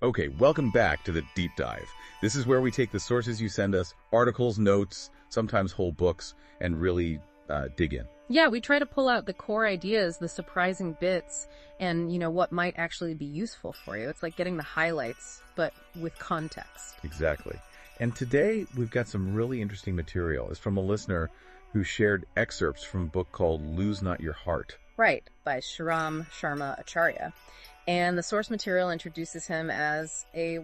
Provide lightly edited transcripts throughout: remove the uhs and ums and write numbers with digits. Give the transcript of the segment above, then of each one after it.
Okay, welcome back to the Deep Dive. This is where we take the sources you send us, articles, notes, sometimes whole books, and really dig in. Yeah, we try to pull out the core ideas, the surprising bits, and, what might actually be useful for you. It's like getting the highlights, but with context. Exactly. And today, we've got some really interesting material. It's from a listener who shared excerpts from a book called Lose Not Your Heart. Right, by Shriram Sharma Acharya. And the source material introduces him as a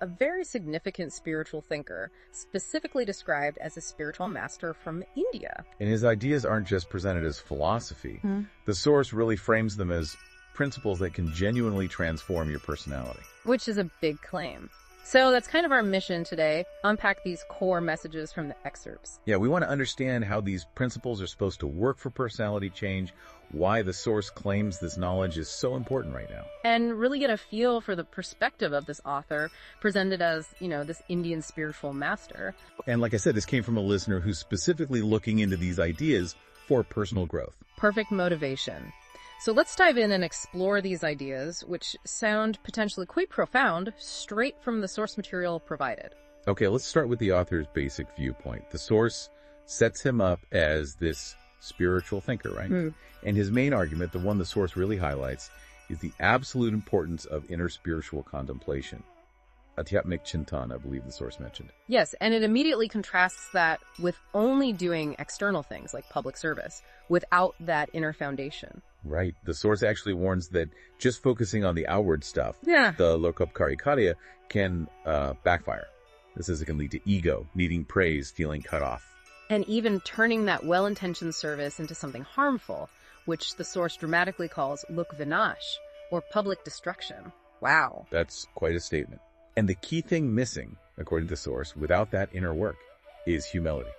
very significant spiritual thinker, specifically described as a spiritual master from India. And his ideas aren't just presented as philosophy. The source really frames them as principles that can genuinely transform your personality. Which is a big claim. So that's kind of our mission today, unpack these core messages from the excerpts. Yeah, we want to understand how these principles are supposed to work for personality change, why the source claims this knowledge is so important right now. And really get a feel for the perspective of this author, presented as, this Indian spiritual master. And like I said, this came from a listener who's specifically looking into these ideas for personal growth. Perfect motivation. So let's dive in and explore these ideas, which sound potentially quite profound, straight from the source material provided. Okay, let's start with the author's basic viewpoint. The source sets him up as this spiritual thinker, right? And his main argument, the one the source really highlights, is the absolute importance of inner spiritual contemplation. Adhyatmik Chintan, I believe the source mentioned. Yes, and it immediately contrasts that with only doing external things like public service, without that inner foundation. Right. The source actually warns that just focusing on the outward stuff, the lokopkari karya, can backfire. This is, it can lead to ego, needing praise, feeling cut off. And even turning that well-intentioned service into something harmful, which the source dramatically calls lok vinash, or public destruction. Wow. That's quite a statement. And the key thing missing, according to the source, without that inner work, is humility.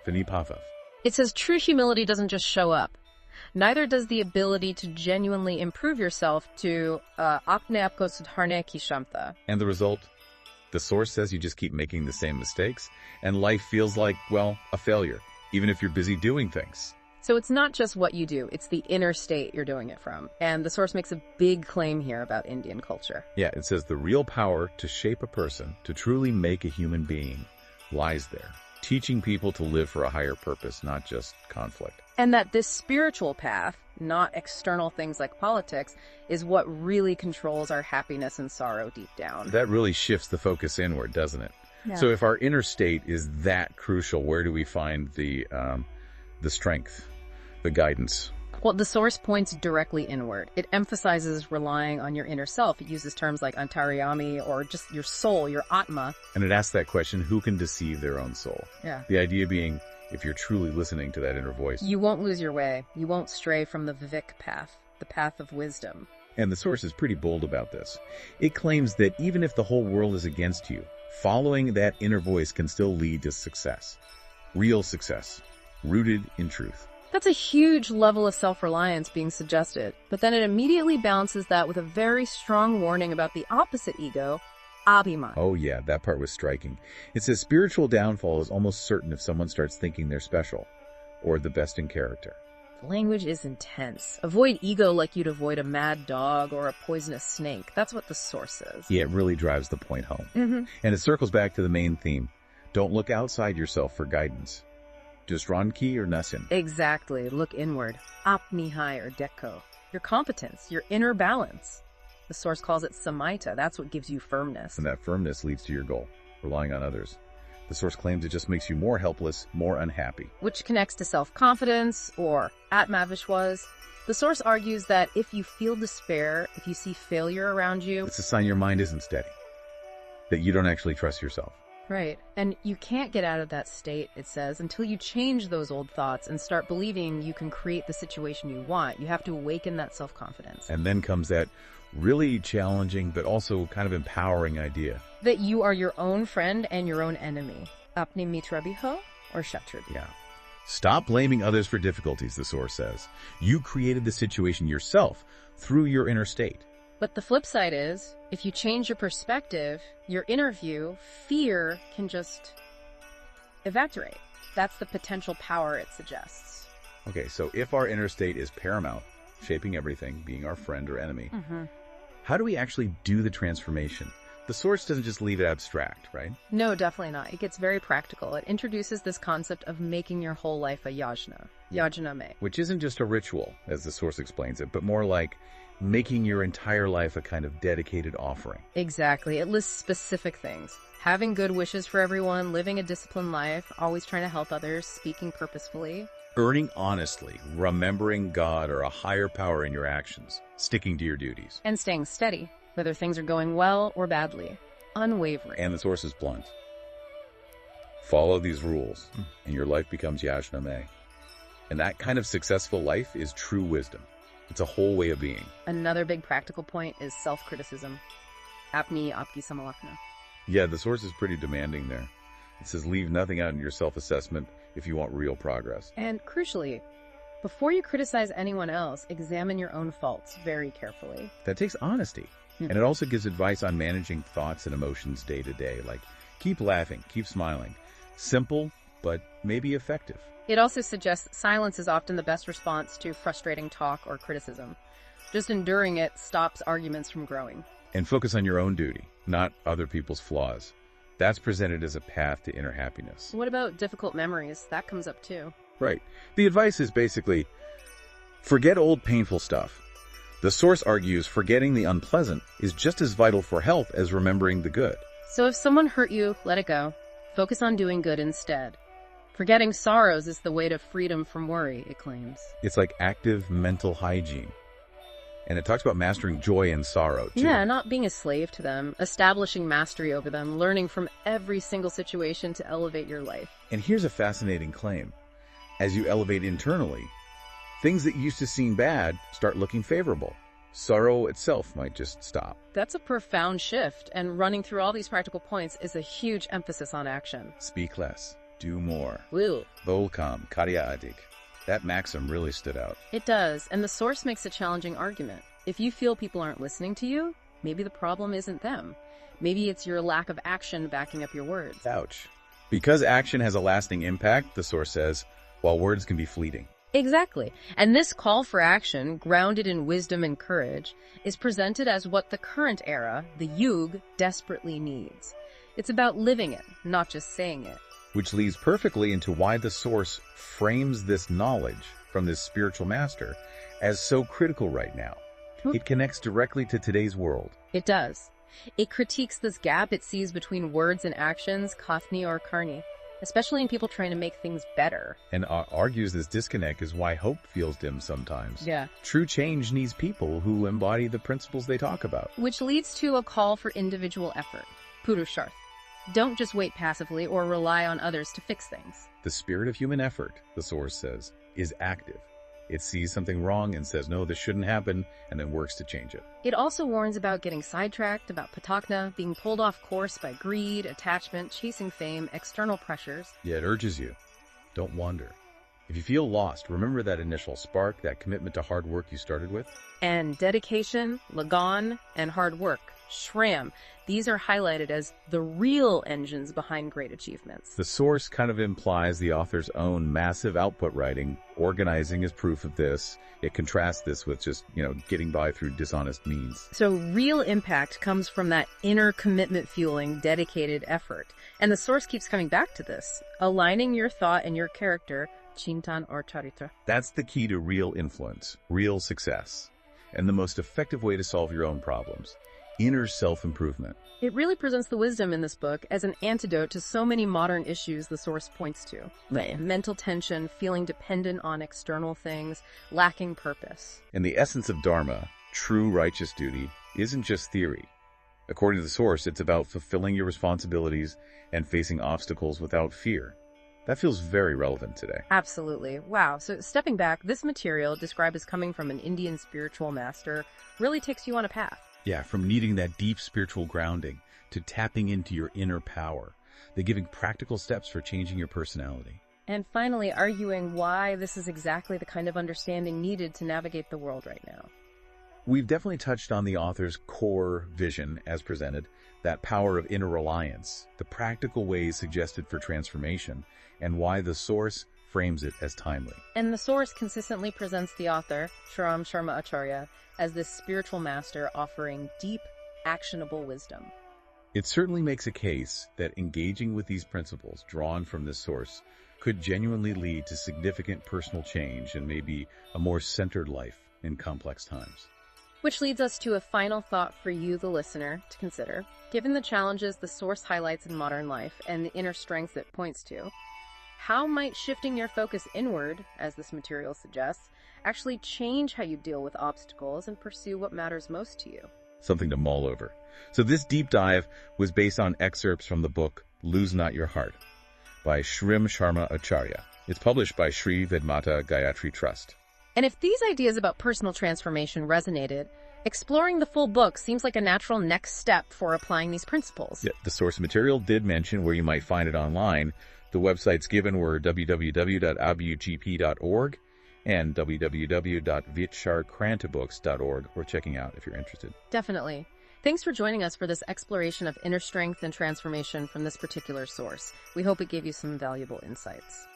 Vinipavav. It says true humility doesn't just show up. Neither does the ability to genuinely improve yourself to apne aapko sudharne ki kshamta. And the result? The source says you just keep making the same mistakes, and life feels like, a failure, even if you're busy doing things. So it's not just what you do, it's the inner state you're doing it from. And the source makes a big claim here about Indian culture. Yeah, it says the real power to shape a person, to truly make a human being, lies there. Teaching people to live for a higher purpose, not just conflict. And that this spiritual path, not external things like politics, is what really controls our happiness and sorrow deep down. That really shifts the focus inward, doesn't it? Yeah. So if our inner state is that crucial, where do we find the strength, the guidance? Well, the source points directly inward. It emphasizes relying on your inner self. It uses terms like antaryami, or just your soul, your atma. And it asks that question, who can deceive their own soul? Yeah. The idea being, if you're truly listening to that inner voice, you won't lose your way. You won't stray from the Vivek path, the path of wisdom. And the source is pretty bold about this. It claims that even if the whole world is against you, following that inner voice can still lead to success. Real success, rooted in truth. That's a huge level of self-reliance being suggested, but then it immediately balances that with a very strong warning about the opposite ego, abhiman. Oh yeah, that part was striking. It says spiritual downfall is almost certain if someone starts thinking they're special, or the best in character. The language is intense. Avoid ego like you'd avoid a mad dog or a poisonous snake. That's what the source says. Yeah, it really drives the point home. And it circles back to the main theme. Don't look outside yourself for guidance. Just Ranki or Nasin. Exactly. Look inward. Apnihai or Dekko. Your competence, your inner balance. The source calls it samaita. That's what gives you firmness. And that firmness leads to your goal, relying on others. The source claims it just makes you more helpless, more unhappy. Which connects to self-confidence or atmavishwas. The source argues that if you feel despair, if you see failure around you, it's a sign your mind isn't steady. That you don't actually trust yourself. Right. And you can't get out of that state, it says, until you change those old thoughts and start believing you can create the situation you want. You have to awaken that self-confidence. And then comes that really challenging but also kind of empowering idea. That you are your own friend and your own enemy. Apni mitra biho or shatru. Yeah. Stop blaming others for difficulties, the source says. You created the situation yourself through your inner state. But the flip side is, if you change your perspective, your inner view, fear can just evaporate. That's the potential power it suggests. Okay, so if our inner state is paramount, shaping everything, being our friend or enemy, how do we actually do the transformation? the source doesn't just leave it abstract, right? No, definitely not. It gets very practical. It introduces this concept of making your whole life a yajna, yajna-me. Which isn't just a ritual, as the source explains it, but more like making your entire life a kind of dedicated offering. Exactly. It lists specific things. Having good wishes for everyone, living a disciplined life, always trying to help others, speaking purposefully. Earning honestly, remembering God or a higher power in your actions, sticking to your duties. And staying steady, whether things are going well or badly. Unwavering. And the source is blunt. Follow these rules, and your life becomes yajna-me. And that kind of successful life is true wisdom. It's a whole way of being. Another big practical point is self-criticism. Apni apki samalakna. Yeah, the source is pretty demanding there. It says leave nothing out in your self-assessment if you want real progress. And crucially, before you criticize anyone else, examine your own faults very carefully. That takes honesty. And it also gives advice on managing thoughts and emotions day to day, like keep laughing, keep smiling. Simple, but maybe effective. It also suggests that silence is often the best response to frustrating talk or criticism. Just enduring it stops arguments from growing. And focus on your own duty, not other people's flaws. That's presented as a path to inner happiness. What about difficult memories? That comes up too. Right. The advice is basically, forget old painful stuff. The source argues forgetting the unpleasant is just as vital for health as remembering the good. So if someone hurt you, let it go. Focus on doing good instead. Forgetting sorrows is the way to freedom from worry, it claims. It's like active mental hygiene. And it talks about mastering joy and sorrow, too. Yeah, not being a slave to them, establishing mastery over them, learning from every single situation to elevate your life. And here's a fascinating claim. As you elevate internally, things that used to seem bad start looking favorable. Sorrow itself might just stop. That's a profound shift, and running through all these practical points is a huge emphasis on action. Speak less, do more. Woo. Volkam, karya adik. That maxim really stood out. It does, and the source makes a challenging argument. If you feel people aren't listening to you, maybe the problem isn't them. Maybe it's your lack of action backing up your words. Ouch. Because action has a lasting impact, the source says, while words can be fleeting. Exactly. And this call for action, grounded in wisdom and courage, is presented as what the current era, the Yug, desperately needs. It's about living it, not just saying it. Which leads perfectly into why the source frames this knowledge from this spiritual master as so critical right now. It connects directly to today's world. It does. It critiques this gap it sees between words and actions, kathni or karni, especially in people trying to make things better. And argues this disconnect is why hope feels dim sometimes. Yeah. True change needs people who embody the principles they talk about. Which leads to a call for individual effort. Purusharth. Don't just wait passively or rely on others to fix things. The spirit of human effort, the source says, is active. It sees something wrong and says, no, this shouldn't happen, and then works to change it. It also warns about getting sidetracked, about patakna, being pulled off course by greed, attachment, chasing fame, external pressures. Yeah, it urges you. Don't wander. If you feel lost, remember that initial spark, that commitment to hard work you started with. And dedication, lagan, and hard work, shram, these are highlighted as the real engines behind great achievements. The source kind of implies the author's own massive output writing. Organizing is proof of this. It contrasts this with just, getting by through dishonest means. So real impact comes from that inner commitment fueling dedicated effort. And the source keeps coming back to this, aligning your thought and your character, chintan or charitra. That's the key to real influence, real success, and the most effective way to solve your own problems. Inner self-improvement. It really presents the wisdom in this book as an antidote to so many modern issues the source points to. Right. Mental tension, feeling dependent on external things, lacking purpose. And the essence of Dharma, true righteous duty, isn't just theory. According to the source, it's about fulfilling your responsibilities and facing obstacles without fear. That feels very relevant today. Absolutely. Wow. So stepping back, this material, described as coming from an Indian spiritual master, really takes you on a path. Yeah, from needing that deep spiritual grounding to tapping into your inner power. They're giving practical steps for changing your personality. And finally, arguing why this is exactly the kind of understanding needed to navigate the world right now. We've definitely touched on the author's core vision as presented, that power of inner reliance, the practical ways suggested for transformation, and why the source frames it as timely. And the source consistently presents the author, Sriram Sharma Acharya, as this spiritual master offering deep, actionable wisdom. It certainly makes a case that engaging with these principles drawn from this source could genuinely lead to significant personal change and maybe a more centered life in complex times. Which leads us to a final thought for you, the listener, to consider. Given the challenges the source highlights in modern life and the inner strength it points to, how might shifting your focus inward, as this material suggests, actually change how you deal with obstacles and pursue what matters most to you? Something to mull over. So this deep dive was based on excerpts from the book Lose Not Your Heart by Shrim Sharma Acharya. It's published by Sri Vedmata Gayatri Trust. And if these ideas about personal transformation resonated, exploring the full book seems like a natural next step for applying these principles. Yeah, the source material did mention where you might find it online. The websites given were www.awgp.org and www.vicharkrantibooks.org. We're checking out if you're interested. Definitely. Thanks for joining us for this exploration of inner strength and transformation from this particular source. We hope it gave you some valuable insights.